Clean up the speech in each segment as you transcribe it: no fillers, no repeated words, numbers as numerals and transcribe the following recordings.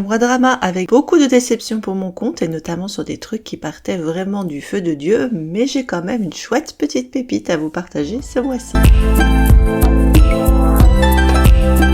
un mois drama avec beaucoup de déceptions pour mon compte et notamment sur des trucs qui partaient vraiment du feu de Dieu, mais j'ai quand même une chouette petite pépite à vous partager ce mois-ci.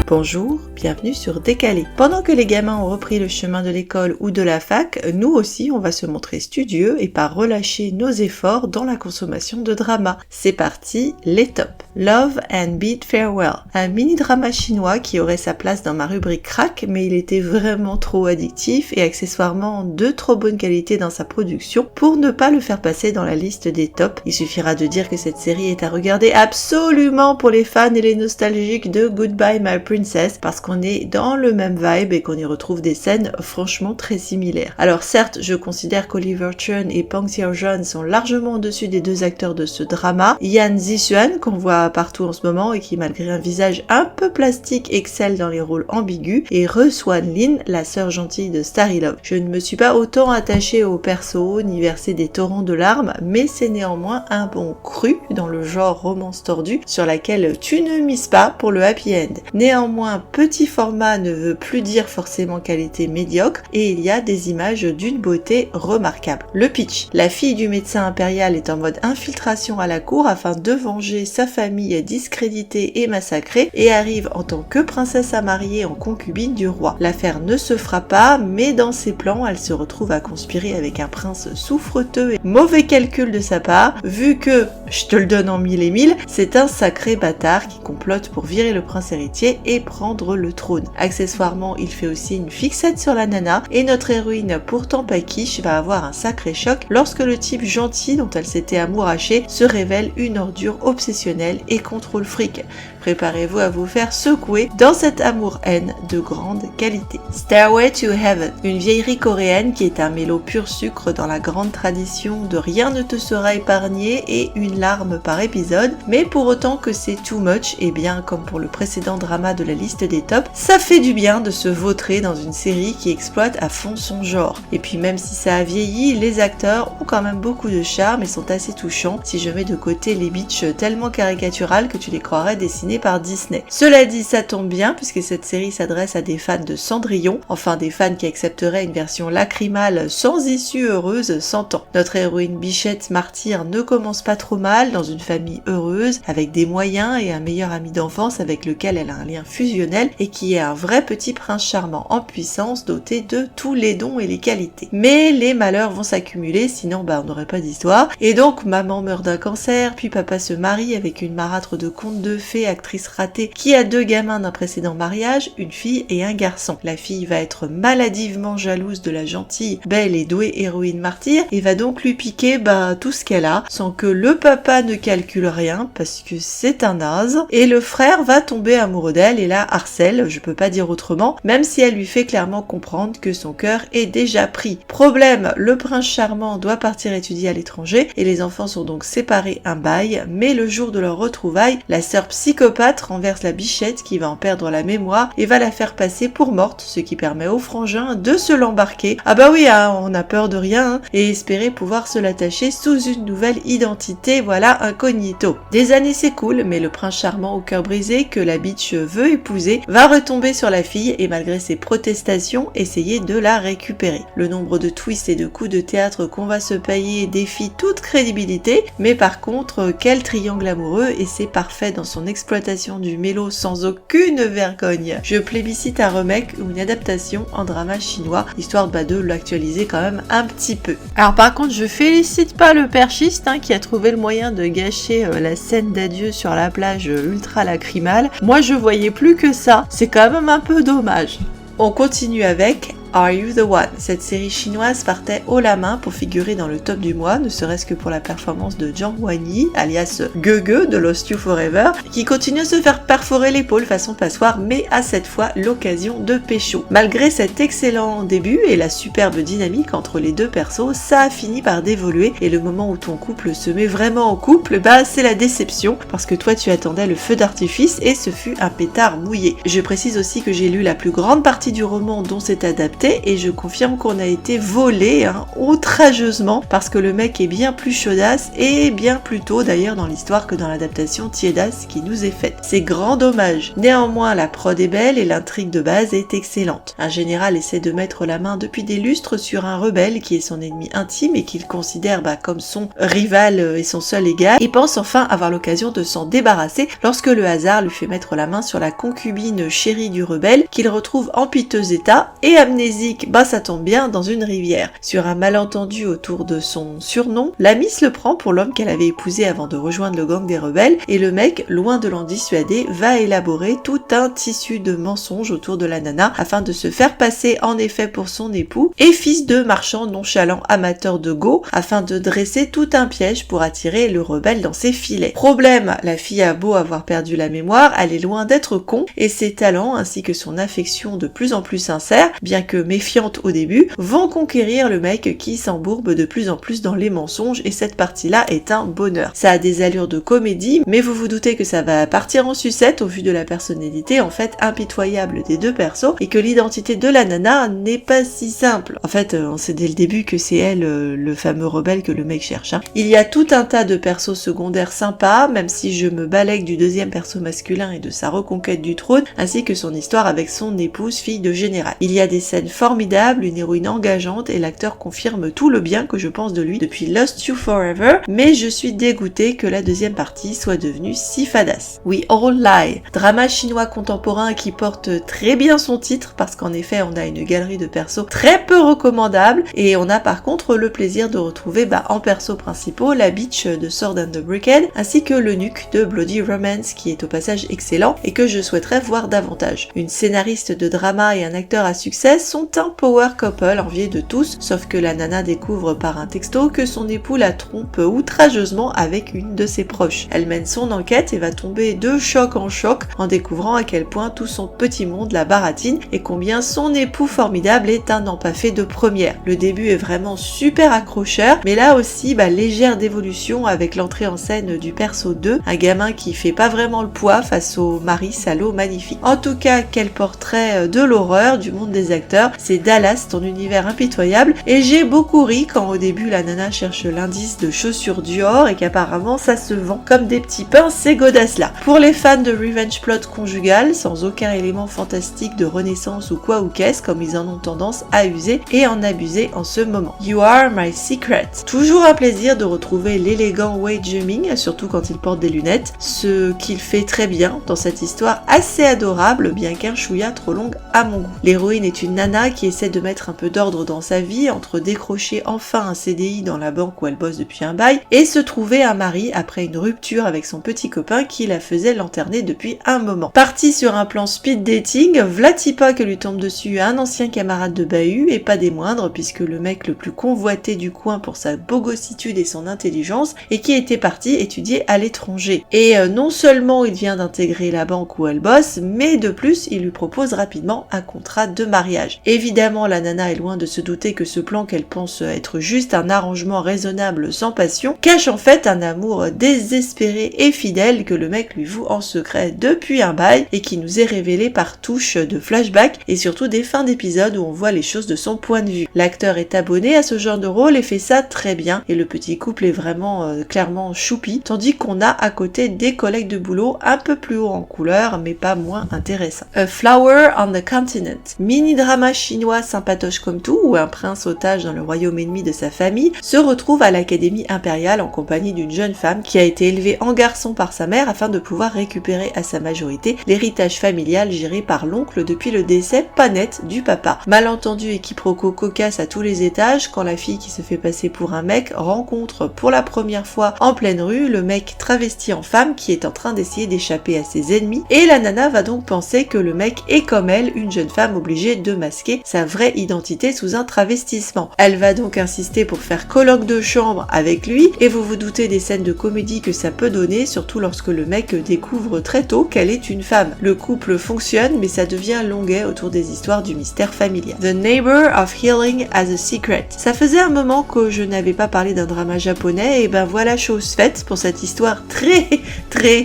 Bonjour, bienvenue sur Décalé. Pendant que les gamins ont repris le chemin de l'école ou de la fac, nous aussi on va se montrer studieux et pas relâcher nos efforts dans la consommation de drama. C'est parti, les tops. Love and Bid Farewell, un mini-drama chinois qui aurait sa place dans ma rubrique crack, mais il était vraiment trop addictif et accessoirement de trop bonne qualité dans sa production pour ne pas le faire passer dans la liste des tops. Il suffira de dire que cette série est à regarder absolument pour les fans et les nostalgiques de Goodbye My Princess, parce qu'on est dans le même vibe et qu'on y retrouve des scènes franchement très similaires. Alors certes, je considère qu'Oliver Chun et Pang Xiaojun sont largement au-dessus des deux acteurs de ce drama. Yan Zixuan, qu'on voit partout en ce moment et qui malgré un visage un peu plastique excelle dans les rôles ambigus, et Re Swan Lin, la sœur gentille de Starry Love. Je ne me suis pas autant attachée au perso ni versé des torrents de larmes, mais c'est néanmoins un bon cru dans le genre romance tordue sur laquelle tu ne mises pas pour le happy end. Néanmoins, petit format ne veut plus dire forcément qualité médiocre et il y a des images d'une beauté remarquable. Le pitch. La fille du médecin impérial est en mode infiltration à la cour afin de venger sa famille discréditée et massacrée et arrive en tant que princesse à marier en concubine du roi. L'affaire ne se fera pas, mais dans ses plans, elle se retrouve à conspirer avec un prince souffreteux et mauvais calcul de sa part, vu que, je te le donne en mille et mille, c'est un sacré bâtard qui complote pour virer le prince héritier et prendre le trône. Accessoirement, il fait aussi une fixette sur la nana et notre héroïne, pourtant pas quiche, va avoir un sacré choc lorsque le type gentil dont elle s'était amourachée se révèle une ordure obsessionnelle et contrôle fric. Préparez-vous à vous faire secouer dans cet amour-haine de grande qualité. Stairway to Heaven, une vieillerie coréenne qui est un mélo pur sucre dans la grande tradition de rien ne te sera épargné et une larme par épisode, mais pour autant que c'est too much, et bien comme pour le précédent drama de la liste des tops, ça fait du bien de se vautrer dans une série qui exploite à fond son genre. Et puis même si ça a vieilli, les acteurs ont quand même beaucoup de charme et sont assez touchants si je mets de côté les bitches tellement caricaturales que tu les croirais dessinées par Disney. Cela dit, ça tombe bien puisque cette série s'adresse à des fans de Cendrillon, enfin des fans qui accepteraient une version lacrymale sans issue heureuse 100 ans. Notre héroïne Bichette martyre ne commence pas trop mal dans une famille heureuse, avec des moyens et un meilleur ami d'enfance avec lequel elle a un lien fusionnel et qui est un vrai petit prince charmant en puissance doté de tous les dons et les qualités. Mais les malheurs vont s'accumuler, sinon on n'aurait pas d'histoire. Et donc maman meurt d'un cancer, puis papa se marie avec une marâtre de conte de fées, actrice ratée, qui a 2 gamins d'un précédent mariage, une fille et un garçon. La fille va être maladivement jalouse de la gentille, belle et douée héroïne martyre et va donc lui piquer tout ce qu'elle a, sans que le papa ne calcule rien parce que c'est un naze, et le frère va tomber amoureux d'elle et la harcèle, je peux pas dire autrement, même si elle lui fait clairement comprendre que son cœur est déjà pris. Problème, le prince charmant doit partir étudier à l'étranger et les enfants sont donc séparés un bail, mais le jour de leur retrouvaille, la sœur psychopathe renverse la bichette qui va en perdre la mémoire et va la faire passer pour morte, ce qui permet au frangin de se l'embarquer. Ah bah oui, on a peur de rien, et espérer pouvoir se l'attacher sous une nouvelle identité, voilà, incognito. Des années s'écoulent, mais le prince charmant au cœur brisé que la bitch veut épouser va retomber sur la fille et malgré ses protestations, essayer de la récupérer. Le nombre de twists et de coups de théâtre qu'on va se payer défie toute crédibilité, mais par contre, quel triangle amoureux, et c'est parfait dans son exploitation du mélo sans aucune vergogne. Je plébiscite un remake ou une adaptation en drama chinois, histoire de l'actualiser quand même un petit peu. Alors par contre, je félicite pas le perchiste qui a trouvé le moyen de gâcher la scène d'adieu sur la plage ultra lacrymale. Moi je voyais plus que ça, c'est quand même un peu dommage. On continue avec Are You the One? Cette série chinoise partait haut la main pour figurer dans le top du mois, ne serait-ce que pour la performance de Zhang Wanyi, alias Gege de Lost You Forever, qui continue à se faire perforer l'épaule façon passoire, mais à cette fois l'occasion de pécho. Malgré cet excellent début et la superbe dynamique entre les deux persos, ça a fini par dévoluer et le moment où ton couple se met vraiment en couple, c'est la déception, parce que toi tu attendais le feu d'artifice et ce fut un pétard mouillé. Je précise aussi que j'ai lu la plus grande partie du roman dont c'est adapté, côté et je confirme qu'on a été volé outrageusement parce que le mec est bien plus chaudasse et bien plus tôt d'ailleurs dans l'histoire que dans l'adaptation tiédasse qui nous est faite. C'est grand dommage. Néanmoins, la prod est belle et l'intrigue de base est excellente. Un général essaie de mettre la main depuis des lustres sur un rebelle qui est son ennemi intime et qu'il considère comme son rival et son seul égal et pense enfin avoir l'occasion de s'en débarrasser lorsque le hasard lui fait mettre la main sur la concubine chérie du rebelle qu'il retrouve en piteux état et amnésique, ça tombe bien, dans une rivière. Sur un malentendu autour de son surnom, la Miss le prend pour l'homme qu'elle avait épousé avant de rejoindre le gang des rebelles et le mec, loin de l'en dissuader, va élaborer tout un tissu de mensonges autour de la nana afin de se faire passer en effet pour son époux et fils de marchand nonchalant amateur de go afin de dresser tout un piège pour attirer le rebelle dans ses filets. Problème, la fille a beau avoir perdu la mémoire, elle est loin d'être con et ses talents ainsi que son affection de plus en plus sincère, bien que méfiante au début, vont conquérir le mec qui s'embourbe de plus en plus dans les mensonges et cette partie-là est un bonheur. Ça a des allures de comédie, mais vous vous doutez que ça va partir en sucette au vu de la personnalité en fait impitoyable des deux persos et que l'identité de la nana n'est pas si simple. En fait, on sait dès le début que c'est elle le fameux rebelle que le mec cherche. Il y a tout un tas de persos secondaires sympas, même si je me balèque du deuxième perso masculin et de sa reconquête du trône, ainsi que son histoire avec son épouse, fille de général. Il y a des scènes formidables, une héroïne engageante et l'acteur confirme tout le bien que je pense de lui depuis Lost You Forever, mais je suis dégoûtée que la deuxième partie soit devenue si fadasse. We All Lie, drama chinois contemporain qui porte très bien son titre parce qu'en effet on a une galerie de persos très peu recommandables et on a par contre le plaisir de retrouver en persos principaux la bitch de Sword and the Brickhead ainsi que l'eunuque de Bloody Romance qui est au passage excellent et que je souhaiterais voir davantage. Une scénariste de drama et un acteur à succès sont un power couple envié de tous, sauf que la nana découvre par un texto que son époux la trompe outrageusement avec une de ses proches. Elle mène son enquête et va tomber de choc en choc en découvrant à quel point tout son petit monde la baratine et combien son époux formidable est un empaffé de première. Le début est vraiment super accrocheur, mais là aussi légère d'évolution avec l'entrée en scène du perso 2, un gamin qui fait pas vraiment le poids face au mari salaud magnifique. En tout cas, quel portrait de l'horreur du monde des acteurs, c'est Dallas, ton univers impitoyable, et j'ai beaucoup ri quand au début la nana cherche l'indice de chaussures Dior et qu'apparemment ça se vend comme des petits pains ces godasses-là. Pour les fans de revenge plot conjugal, sans aucun élément fantastique de renaissance ou quoi ou qu'est-ce, comme ils en ont tendance à user et en abuser en ce moment. You are my secret. Toujours un plaisir de retrouver l'élégant Wade Jumming, surtout quand il porte des lunettes, ce qu'il fait très bien dans cette histoire assez adorable, bien qu'un chouïa trop longue à mon goût. L'héroïne est une nana qui essaie de mettre un peu d'ordre dans sa vie, entre décrocher enfin un CDI dans la banque où elle bosse depuis un bail, et se trouver un mari après une rupture avec son petit copain qui la faisait lanterner depuis un moment. Partie sur un plan speed dating, vlatipa que lui tombe dessus un ancien camarade de bahut, et pas des moindres, puisque le mec le plus convoité du coin pour sa bogossitude et son intelligence, et qui était parti étudier à l'étranger. Et non seulement il vient d'intégrer la banque où elle bosse, mais de plus il lui propose rapidement un contrat de mariage. Évidemment la nana est loin de se douter que ce plan qu'elle pense être juste un arrangement raisonnable sans passion, cache en fait un amour désespéré et fidèle que le mec lui voue en secret depuis un bail et qui nous est révélé par touche de flashback et surtout des fins d'épisodes où on voit les choses de son point de vue. L'acteur est abonné à ce genre de rôle et fait ça très bien et le petit couple est vraiment clairement choupi, tandis qu'on a à côté des collègues de boulot un peu plus haut en couleur mais pas moins intéressants. A Flower on the Continent, mini-drama chinois sympatoche comme tout où un prince otage dans le royaume ennemi de sa famille se retrouve à l'académie impériale en compagnie d'une jeune femme qui a été élevée en garçon par sa mère afin de pouvoir récupérer à sa majorité l'héritage familial géré par l'oncle depuis le décès pas net du papa. Malentendu et quiproquo cocasse à tous les étages quand la fille qui se fait passer pour un mec rencontre pour la première fois en pleine rue le mec travesti en femme qui est en train d'essayer d'échapper à ses ennemis et la nana va donc penser que le mec est comme elle, une jeune femme obligée de masquer sa vraie identité sous un travestissement. Elle va donc insister pour faire colloque de chambre avec lui et vous vous doutez des scènes de comédie que ça peut donner, surtout lorsque le mec découvre très tôt qu'elle est une femme. Le couple fonctionne mais ça devient longuet autour des histoires du mystère familial. The Neighbor of Healing as a Secret. Ça faisait un moment que je n'avais pas parlé d'un drama japonais et ben voilà chose faite pour cette histoire très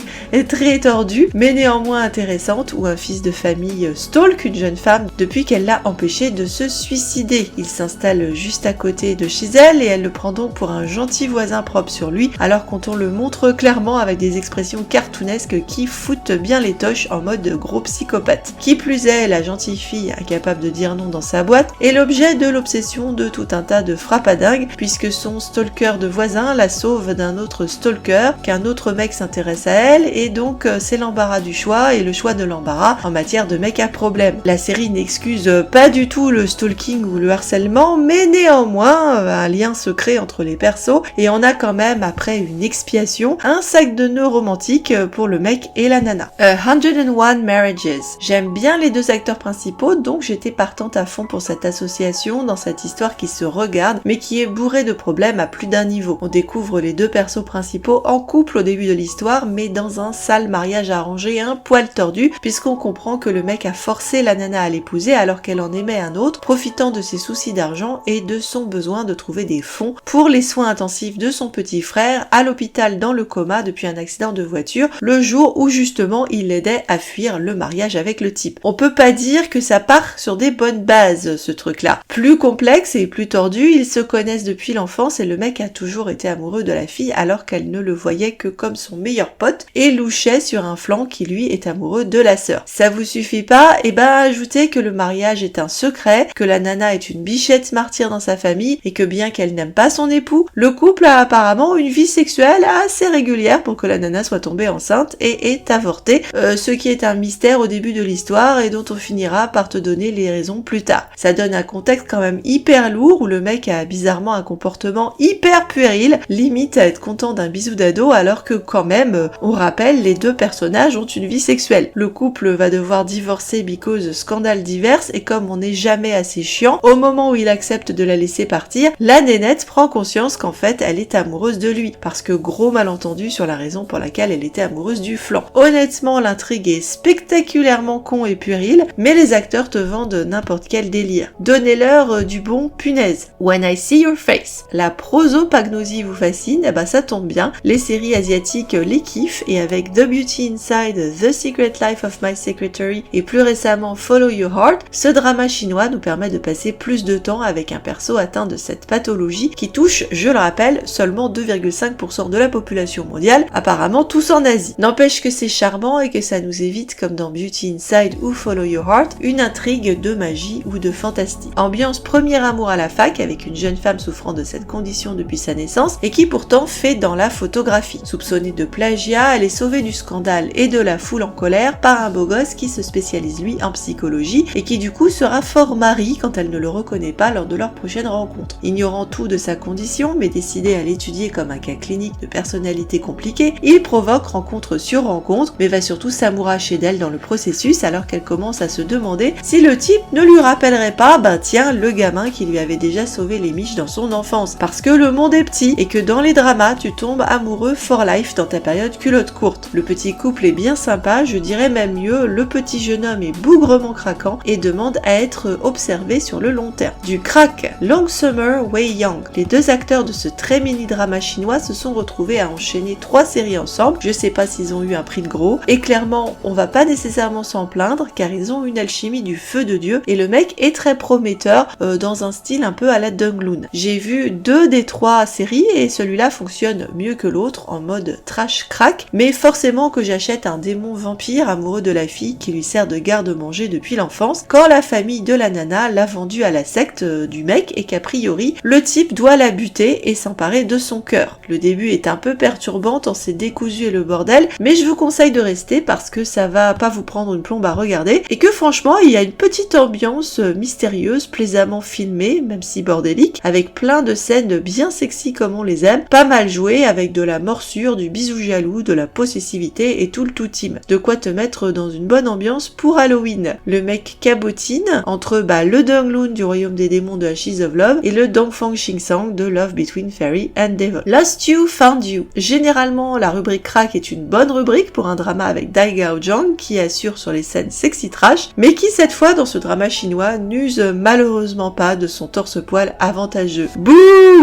tordue mais néanmoins intéressante où un fils de famille stalk une jeune femme depuis qu'elle l'a l'a empêché de se suicider. Il s'installe juste à côté de chez elle et elle le prend donc pour un gentil voisin propre sur lui, alors qu'on le montre clairement avec des expressions cartoonesques qui foutent bien les toches en mode gros psychopathe. Qui plus est, la gentille fille incapable de dire non dans sa boîte est l'objet de l'obsession de tout un tas de frappadingues, puisque son stalker de voisin la sauve d'un autre stalker, qu'un autre mec s'intéresse à elle, et donc c'est l'embarras du choix et le choix de l'embarras en matière de mec à problème. La série n'excuse pas du tout le stalking ou le harcèlement, mais néanmoins un lien secret entre les persos, et on a quand même, après une expiation, un sac de nœuds romantique pour le mec et la nana. 101 Marriages. J'aime bien les deux acteurs principaux, donc j'étais partante à fond pour cette association dans cette histoire qui se regarde, mais qui est bourrée de problèmes à plus d'un niveau. On découvre les deux persos principaux en couple au début de l'histoire, mais dans un sale mariage arrangé un poil tordu, puisqu'on comprend que le mec a forcé la nana à l'épouser alors qu'elle en aimait un autre, profitant de ses soucis d'argent et de son besoin de trouver des fonds pour les soins intensifs de son petit frère à l'hôpital dans le coma depuis un accident de voiture, le jour où justement il l'aidait à fuir le mariage avec le type. On peut pas dire que ça part sur des bonnes bases, ce truc-là. Plus complexe et plus tordu, ils se connaissent depuis l'enfance et le mec a toujours été amoureux de la fille alors qu'elle ne le voyait que comme son meilleur pote et louchait sur un flanc qui lui est amoureux de la sœur. Ça vous suffit pas? Eh ben ajoutez que le mariage est un secret, que la nana est une bichette martyre dans sa famille et que bien qu'elle n'aime pas son époux, le couple a apparemment une vie sexuelle assez régulière pour que la nana soit tombée enceinte et est avortée, ce qui est un mystère au début de l'histoire et dont on finira par te donner les raisons plus tard. Ça donne un contexte quand même hyper lourd où le mec a bizarrement un comportement hyper puéril, limite à être content d'un bisou d'ado alors que quand même, on rappelle, les deux personnages ont une vie sexuelle. Le couple va devoir divorcer because scandales divers et comme on n'est jamais assez chiant, au moment où il accepte de la laisser partir, la nénette prend conscience qu'en fait elle est amoureuse de lui, parce que gros malentendu sur la raison pour laquelle elle était amoureuse du flanc. Honnêtement, l'intrigue est spectaculairement con et puéril, mais les acteurs te vendent n'importe quel délire. Donnez-leur du bon punaise. When I See Your Face. La prosopagnosie vous fascine, eh ben ça tombe bien, les séries asiatiques les kiffent et avec The Beauty Inside, The Secret Life of My Secretary et plus récemment Follow Your Heart, ce drama chinois nous permet de passer plus de temps avec un perso atteint de cette pathologie qui touche, je le rappelle, seulement 2,5% de la population mondiale, apparemment tous en Asie. N'empêche que c'est charmant et que ça nous évite, comme dans Beauty Inside ou Follow Your Heart, une intrigue de magie ou de fantastique. Ambiance premier amour à la fac avec une jeune femme souffrant de cette condition depuis sa naissance et qui pourtant fait dans la photographie. Soupçonnée de plagiat, elle est sauvée du scandale et de la foule en colère par un beau gosse qui se spécialise lui en psychologie et qui du coup sera fort mari quand elle ne le reconnaît pas lors de leur prochaine rencontre. Ignorant tout de sa condition mais décidé à l'étudier comme un cas clinique de personnalité compliquée, il provoque rencontre sur rencontre mais va surtout s'amouracher d'elle dans le processus alors qu'elle commence à se demander si le type ne lui rappellerait pas, tiens, le gamin qui lui avait déjà sauvé les miches dans son enfance. Parce que le monde est petit et que dans les dramas, tu tombes amoureux for life dans ta période culotte courte. Le petit couple est bien sympa, je dirais même mieux, le petit jeune homme est bougrement craquant et demande à être observé sur le long terme. Du crack, Long Summer, Wei Yang. Les deux acteurs de ce très mini drama chinois se sont retrouvés à enchaîner 3 séries ensemble, je sais pas s'ils ont eu un prix de gros, et clairement, on va pas nécessairement s'en plaindre car ils ont une alchimie du feu de Dieu et le mec est très prometteur dans un style un peu à la Dunglun. J'ai vu 2 des 3 séries et celui-là fonctionne mieux que l'autre en mode trash crack, mais forcément que j'achète un démon vampire amoureux de la fille qui lui sert de garde-manger depuis l'enfance quand la famille de la nana l'a vendu à la secte du mec et qu'a priori le type doit la buter et s'emparer de son cœur. Le début est un peu perturbant tant c'est décousu et le bordel, mais je vous conseille de rester parce que ça va pas vous prendre une plombe à regarder et que franchement il y a une petite ambiance mystérieuse, plaisamment filmée, même si bordélique, avec plein de scènes bien sexy comme on les aime, pas mal jouées avec de la morsure, du bisou jaloux, de la possessivité et tout le tout team. De quoi te mettre dans une bonne ambiance pour Halloween. Le mec cabotine entre le Dunglun du royaume des démons de Ashes of Love et le Dongfang Xingsang de Love Between Fairy and Devil. Lost You, Found You. Généralement, la rubrique crack est une bonne rubrique pour un drama avec Dai Gao Zhang qui assure sur les scènes sexy trash, mais qui cette fois dans ce drama chinois n'use malheureusement pas de son torse-poil avantageux. Bouh!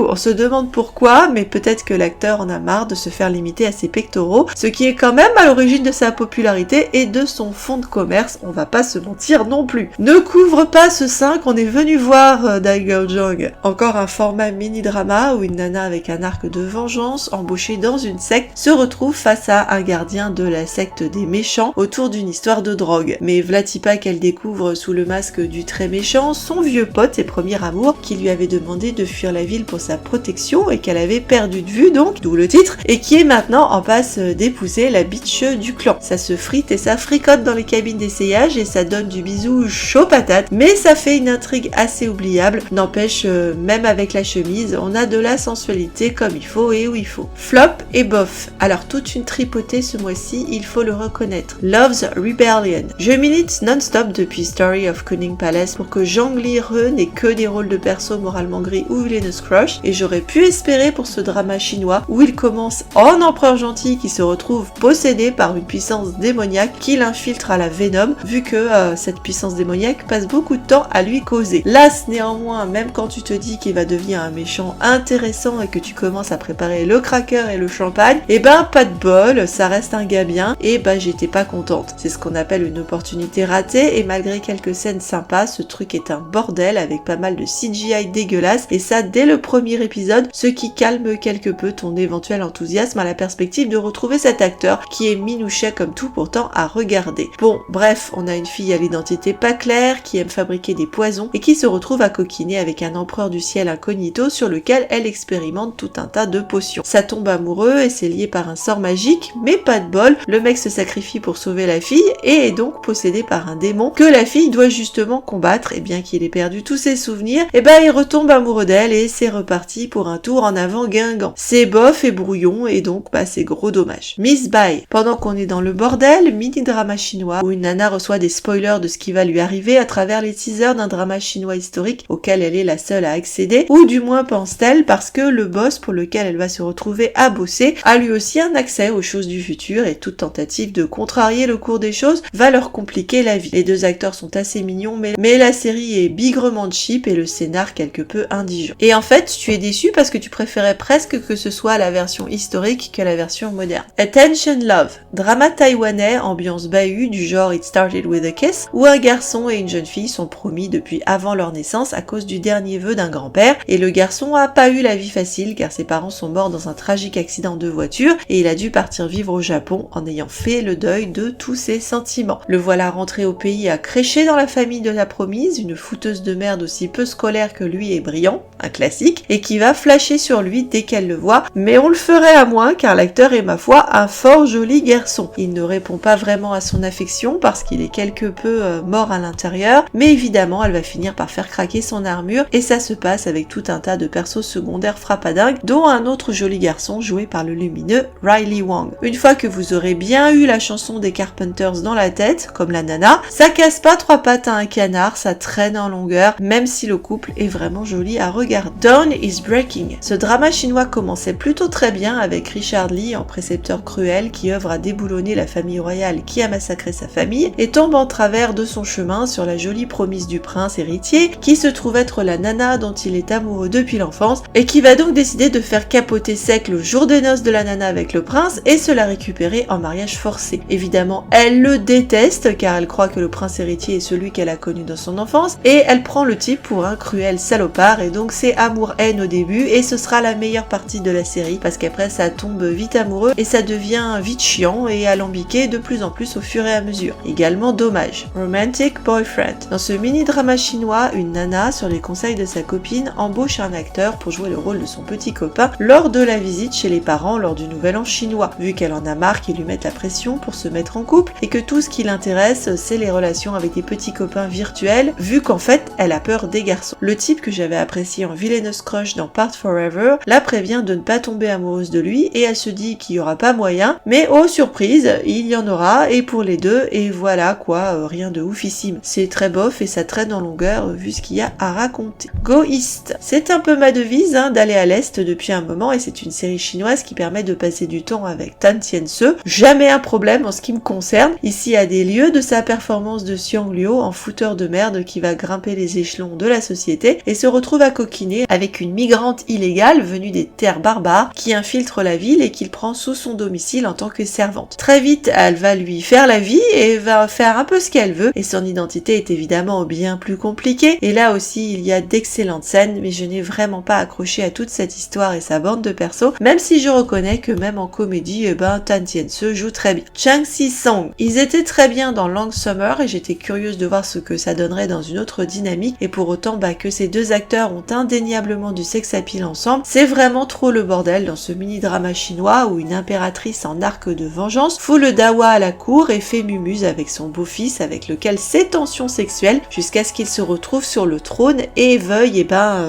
On se demande pourquoi, mais peut-être que l'acteur en a marre de se faire limiter à ses pectoraux, ce qui est quand même à l'origine de sa popularité et de son fonds de commerce, on va pas se mentir non plus. Ne couvre pas ce sein qu'on est venu voir, Daigyeojong. Encore un format mini-drama où une nana avec un arc de vengeance embauchée dans une secte se retrouve face à un gardien de la secte des méchants autour d'une histoire de drogue. Mais v'là-t-il pas qu'elle découvre sous le masque du très méchant son vieux pote et premier amour qui lui avait demandé de fuir la ville pour sa protection et qu'elle avait perdu de vue donc, d'où le titre, et qui est maintenant en passe d'épouser la bitch du clan. Ça se frite et ça fricote dans les cabines d'essayage et ça donne du bisou chaud patate, mais ça fait une intrigue assez oubliable. N'empêche, même avec la chemise, on a de la sensualité comme il faut et où il faut. Flop et bof. Alors toute une tripotée ce mois-ci, il faut le reconnaître. Love's Rebellion. Je milite non-stop depuis Story of Cunning Palace pour que Zhang Li-re n'ait que des rôles de perso moralement gris ou villainous crush, et j'aurais pu espérer pour ce drama chinois où il commence en empereur gentil qui se retrouve possédé par une puissance démoniaque qui l'infiltre à la Venom, vu que cette puissance démoniaque passe beaucoup de temps à lui causer. Las néanmoins, même quand tu te dis qu'il va devenir un méchant intéressant et que tu commences à préparer le cracker et le champagne, et ben pas de bol, ça reste un gars bien, et ben j'étais pas contente. C'est ce qu'on appelle une opportunité ratée, et malgré quelques scènes sympas, ce truc est un bordel avec pas mal de CGI dégueulasse, et ça dès le premier épisode, ce qui calme quelque peu ton éventuel enthousiasme à la perspective de retrouver cet acteur qui est minouchet comme tout pourtant à regarder. Bon, bref, on a une fille à l'identité pas claire, qui aime fabriquer des poisons, et qui se retrouve à coquiner avec un empereur du ciel incognito sur lequel elle expérimente tout un tas de potions. Ça tombe amoureux et c'est lié par un sort magique, mais pas de bol, le mec se sacrifie pour sauver la fille et est donc possédé par un démon que la fille doit justement combattre, et bien qu'il ait perdu tous ses souvenirs, et ben il retombe amoureux d'elle et c'est reparti pour un tour en avant guingant. C'est bof et brouillon et donc c'est gros dommage. Miss Bai. Pendant qu'on est dans le bordel, mini-drama chinois où une nana reçoit des spoilers de ce qui va lui arriver à travers les teasers d'un drama chinois historique auquel elle est la seule à accéder, ou du moins pense-t-elle, parce que le boss pour lequel elle va se retrouver à bosser a lui aussi un accès aux choses du futur et toute tentative de contrarier le cours des choses va leur compliquer la vie. Les deux acteurs sont assez mignons mais la série est bigrement cheap et le scénar quelque peu indigent. Et en fait, tu es déçu parce que tu préférais presque que ce soit la version historique que la version moderne. Attention Love. Drama taïwanais, ambiance bahut du genre It Started With a Kiss, où un garçon et une jeune fille sont promis depuis avant leur naissance à cause du dernier vœu d'un grand-père, et le garçon a pas eu la vie facile car ses parents sont morts dans un tragique accident de voiture et il a dû partir vivre au Japon en ayant fait le deuil de tous ses sentiments. Le voilà rentré au pays à crécher dans la famille de la promise, une fouteuse de merde aussi peu scolaire que lui est brillant, un classique, et qui va flasher sur lui dès qu'elle le voit, mais on le ferait à moins car l'acteur est ma foi un fort joli garçon. Il ne répond pas vraiment à son affection parce qu'il est quelque peu mort à l'intérieur, mais évidemment elle va finir par faire craquer son armure et ça se passe avec tout un tas de persos secondaires frappadingues, dont un autre joli garçon joué par le lumineux Riley Wang. Une fois que vous aurez bien eu la chanson des Carpenters dans la tête, comme la nana, ça casse pas trois pattes à un canard, ça traîne en longueur, même si le couple est vraiment joli à regarder. Dawn is Breaking. Ce drama chinois commençait plutôt très bien avec Richard Lee en précepteur cruel qui œuvre à déboulonner la famille royale qui a massacré sa famille et tombe en travers de son chemin sur la jolie promise du prince héritier qui se trouve être la nana dont il est amoureux depuis l'enfance et qui va donc décider de faire capoter sec le jour des noces de la nana avec le prince et se la récupérer en mariage forcé. Évidemment, elle le déteste car elle croit que le prince héritier est celui qu'elle a connu dans son enfance et elle prend le type pour un cruel salopard et donc c'est amour-haine au début et ce sera la meilleure partie de la série parce qu'après ça tombe vite amoureux et ça devient vite chiant et alambiqué de plus en plus au fur et à mesure. Également dommage. Romantic Boyfriend. Dans ce mini-drama chinois, une nana, sur les conseils de sa copine, embauche un acteur pour jouer le rôle de son petit copain lors de la visite chez les parents lors du nouvel an chinois, vu qu'elle en a marre qu'ils lui mettent la pression pour se mettre en couple et que tout ce qui l'intéresse c'est les relations avec des petits copains virtuels, vu qu'en fait elle a peur des garçons. Le type que j'avais apprécié en Villainous Crush dans Part Forever la prévient de ne pas tomber amoureuse de lui et elle se dit qu'il y aura pas moyen, mais oh surprise, il y en aura et pour les deux et voilà quoi, rien de oufissime. C'est très bof et ça traîne en longueur vu ce qu'il y a à raconter. Go East. C'est un peu ma devise d'aller à l'Est depuis un moment et c'est une série chinoise qui permet de passer du temps avec Tan Tien-se. Jamais un problème en ce qui me concerne. Ici à des lieux de sa performance de Xiang Liu en fouteur de merde qui va grimper les échelons de la société et se retrouve à coquiner avec une migrante illégale venue des terres barbares qui infiltre la ville et qu'il prend sous son domicile en tant que servante. Très vite, elle va lui faire la vie et va faire un peu ce qu'elle veut et son identité est évidemment bien plus compliqué, et là aussi il y a d'excellentes scènes, mais je n'ai vraiment pas accroché à toute cette histoire et sa bande de persos, même si je reconnais que même en comédie, Tan Tien-se joue très bien. Chang Si-song, ils étaient très bien dans Long Summer, et j'étais curieuse de voir ce que ça donnerait dans une autre dynamique, et pour autant que ces deux acteurs ont indéniablement du sex appeal ensemble, c'est vraiment trop le bordel dans ce mini-drama chinois où une impératrice en arc de vengeance fout le dawa à la cour et fait mumuse avec son beau-fils avec lequel c'est tension sexuelle jusqu'à ce qu'il se retrouve sur le trône et veuille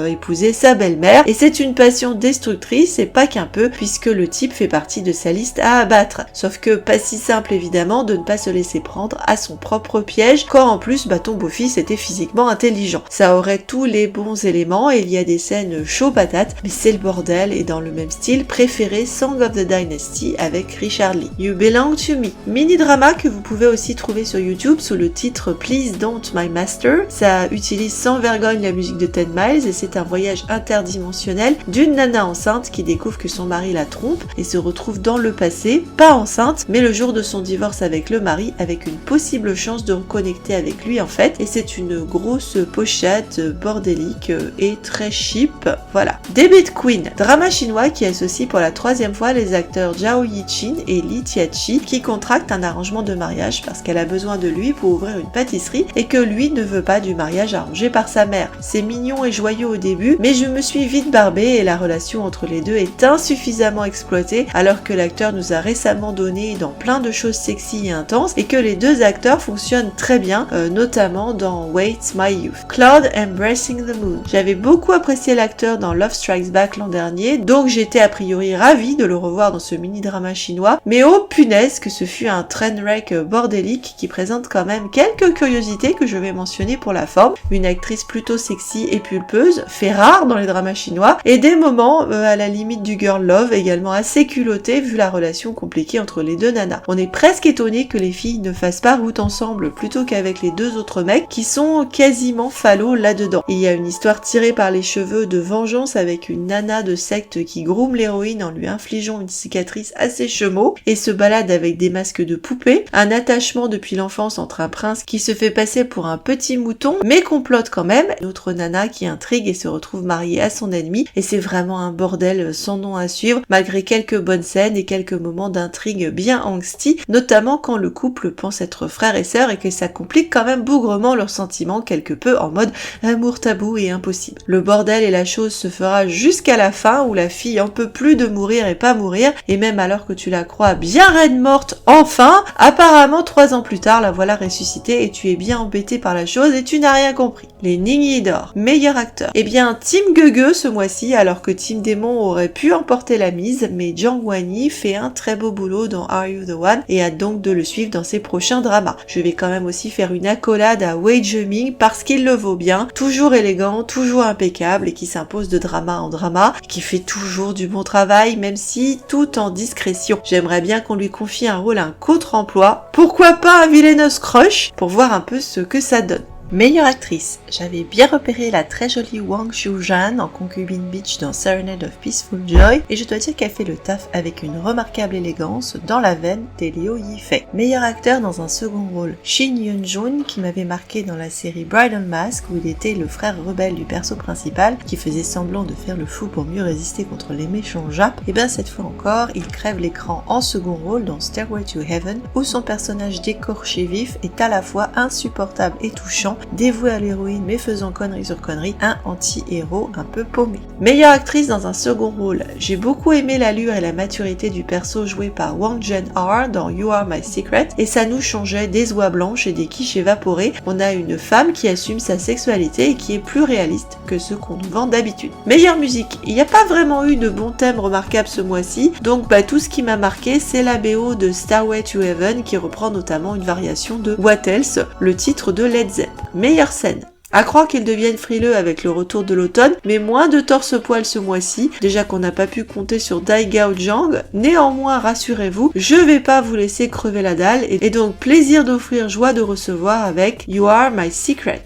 épouser sa belle-mère, et c'est une passion destructrice et pas qu'un peu puisque le type fait partie de sa liste à abattre, sauf que pas si simple évidemment de ne pas se laisser prendre à son propre piège quand en plus ton beau-fils était physiquement intelligent. Ça aurait tous les bons éléments et il y a des scènes chaud patate, mais c'est le bordel, et dans le même style, préféré Song of the Dynasty avec Richard Lee. You Belong to Me, mini-drama que vous pouvez aussi trouver sur YouTube sous le titre Please Don't My Master. Ça utilise sans vergogne la musique de 10 Miles et c'est un voyage interdimensionnel d'une nana enceinte qui découvre que son mari la trompe et se retrouve dans le passé, pas enceinte, mais le jour de son divorce avec le mari, avec une possible chance de reconnecter avec lui en fait, et c'est une grosse pochette bordélique et très cheap. Voilà. Debut Queen, drama chinois qui associe pour la 3e fois les acteurs Zhao Yichin et Li Tiachi qui contractent un arrangement de mariage parce qu'elle a besoin de lui pour ouvrir une pâtisserie et que lui ne veut pas du mariage arrangé par sa mère. C'est mignon et joyeux au début, mais je me suis vite barbée et la relation entre les deux est insuffisamment exploitée alors que l'acteur nous a récemment donné dans plein de choses sexy et intenses et que les deux acteurs fonctionnent très bien, notamment dans Wait My Youth. Cloud Embracing the Moon. J'avais beaucoup apprécié l'acteur dans Love Strikes Back l'an dernier, donc j'étais a priori ravie de le revoir dans ce mini-drama chinois, mais oh punaise que ce fut un trainwreck bordélique qui présente quand même quelques curiosités que je vais mentionner pour la forme. Une actrice plutôt sexy et pulpeuse, fait rare dans les dramas chinois, et des moments à la limite du girl love, également assez culottés vu la relation compliquée entre les deux nanas. On est presque étonné que les filles ne fassent pas route ensemble plutôt qu'avec les deux autres mecs qui sont quasiment phallos là-dedans. Il y a une histoire tirée par les cheveux de vengeance avec une nana de secte qui groom l'héroïne en lui infligeant une cicatrice assez chemo et se balade avec des masques de poupées, un attachement depuis l'enfance entre un prince qui se fait passer pour un petit mouton mais complote quand même, une autre nana qui intrigue et se retrouve mariée à son ennemi, et c'est vraiment un bordel sans nom à suivre malgré quelques bonnes scènes et quelques moments d'intrigue bien angsty, notamment quand le couple pense être frère et sœur et que ça complique quand même bougrement leurs sentiments quelque peu en mode amour tabou et impossible. Le bordel et la chose se fera jusqu'à la fin où la fille en peut plus de mourir et pas mourir, et même alors que tu la crois bien raide morte enfin, apparemment 3 ans plus tard la voilà ressuscitée et tu es bien embêté par la chose et tu n'as rien compris. Les Ningyi d'or, meilleur acteur. Eh bien Tim Guege ce mois-ci alors que Tim Damon aurait pu emporter la mise, mais Jiang Wanyi fait un très beau boulot dans Are You the One et a donc de le suivre dans ses prochains dramas. Je vais quand même aussi faire une accolade à Wei Zheming parce qu'il le vaut bien, toujours élégant, toujours impeccable et qui s'impose de drama en drama, qui fait toujours du bon travail même si tout en discrétion. J'aimerais bien qu'on lui confie un rôle à un contre-emploi, pourquoi pas un Villainous Crush pour voir un peu ce que ça donne. Meilleure actrice, j'avais bien repéré la très jolie Wang Xiujan en Concubine Beach dans Serenade of Peaceful Joy et je dois dire qu'elle fait le taf avec une remarquable élégance dans la veine des Liu Yifei. Meilleur acteur dans un second rôle, Shin Yun-jun qui m'avait marqué dans la série Bridal Mask où il était le frère rebelle du perso principal qui faisait semblant de faire le fou pour mieux résister contre les méchants Japs, et bien cette fois encore il crève l'écran en second rôle dans Stairway to Heaven où son personnage décorché vif est à la fois insupportable et touchant, dévoué à l'héroïne mais faisant connerie sur connerie, un anti-héros un peu paumé. Meilleure actrice dans un second rôle, j'ai beaucoup aimé l'allure et la maturité du perso joué par Wang Zhen-R dans You Are My Secret et ça nous changeait des oies blanches et des quiches évaporées. On a une femme qui assume sa sexualité et qui est plus réaliste que ce qu'on nous vend d'habitude. Meilleure musique, il n'y a pas vraiment eu de bons thèmes remarquables ce mois-ci, donc tout ce qui m'a marqué c'est la BO de Stairway to Heaven qui reprend notamment une variation de What Else, le titre de Led Zepp. Meilleure scène. À croire qu'ils deviennent frileux avec le retour de l'automne, mais moins de torse-poil ce mois-ci, déjà qu'on n'a pas pu compter sur Dai Gao Zhang. Néanmoins, rassurez-vous, je vais pas vous laisser crever la dalle, et donc plaisir d'offrir, joie de recevoir avec You Are My Secret.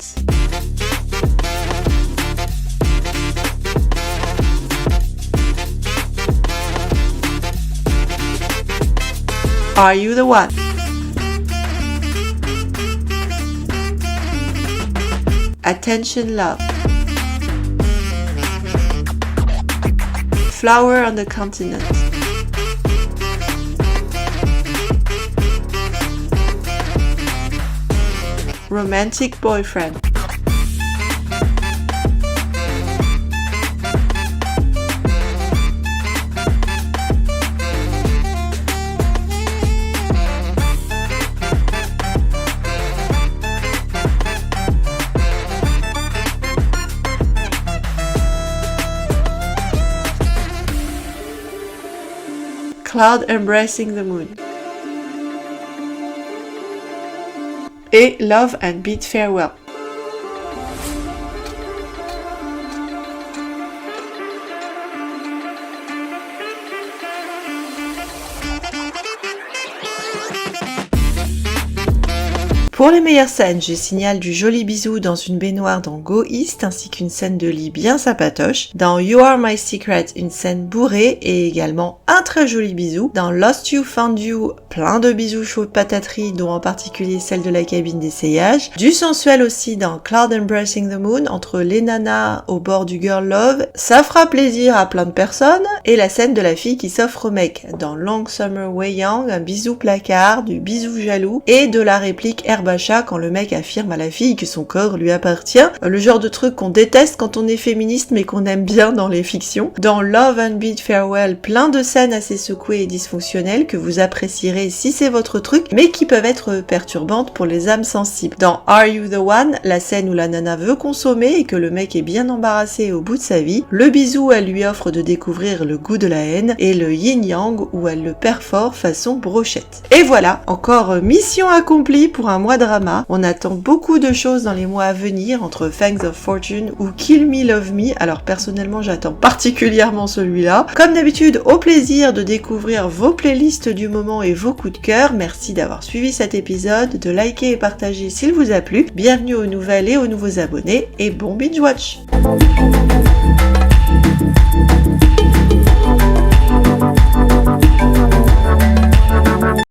Are You the One? Attention Love. Flower on the Continent. Romantic Boyfriend. Cloud Embracing the Moon. Et Love and Bid Farewell. Pour les meilleures scènes, je signale du joli bisou dans une baignoire dans Go East ainsi qu'une scène de lit bien sympatoche. Dans You Are My Secret, une scène bourrée et également un très joli bisou. Dans Lost You Found You, plein de bisous chauds de pataterie dont en particulier celle de la cabine d'essayage. Du sensuel aussi dans Cloud Embracing the Moon entre les nanas au bord du Girl Love. Ça fera plaisir à plein de personnes. Et la scène de la fille qui s'offre au mec. Dans Long Summer Way Young, un bisou placard, du bisou jaloux et de la réplique Herbacha quand le mec affirme à la fille que son corps lui appartient. Le genre de truc qu'on déteste quand on est féministe mais qu'on aime bien dans les fictions. Dans Love and Bid Farewell, plein de scènes assez secouées et dysfonctionnelles que vous apprécierez si c'est votre truc, mais qui peuvent être perturbantes pour les âmes sensibles. Dans Are You the One, la scène où la nana veut consommer et que le mec est bien embarrassé au bout de sa vie, le bisou où elle lui offre de découvrir le goût de la haine et le yin-yang où elle le perfore façon brochette. Et voilà, encore mission accomplie pour un mois drama. On attend beaucoup de choses dans les mois à venir entre Fangs of Fortune ou Kill Me Love Me. Alors personnellement j'attends particulièrement celui-là. Comme d'habitude, au plaisir de découvrir vos playlists du moment et vos coups de cœur. Merci d'avoir suivi cet épisode, de liker et partager s'il vous a plu. Bienvenue aux nouvelles et aux nouveaux abonnés et bon binge watch.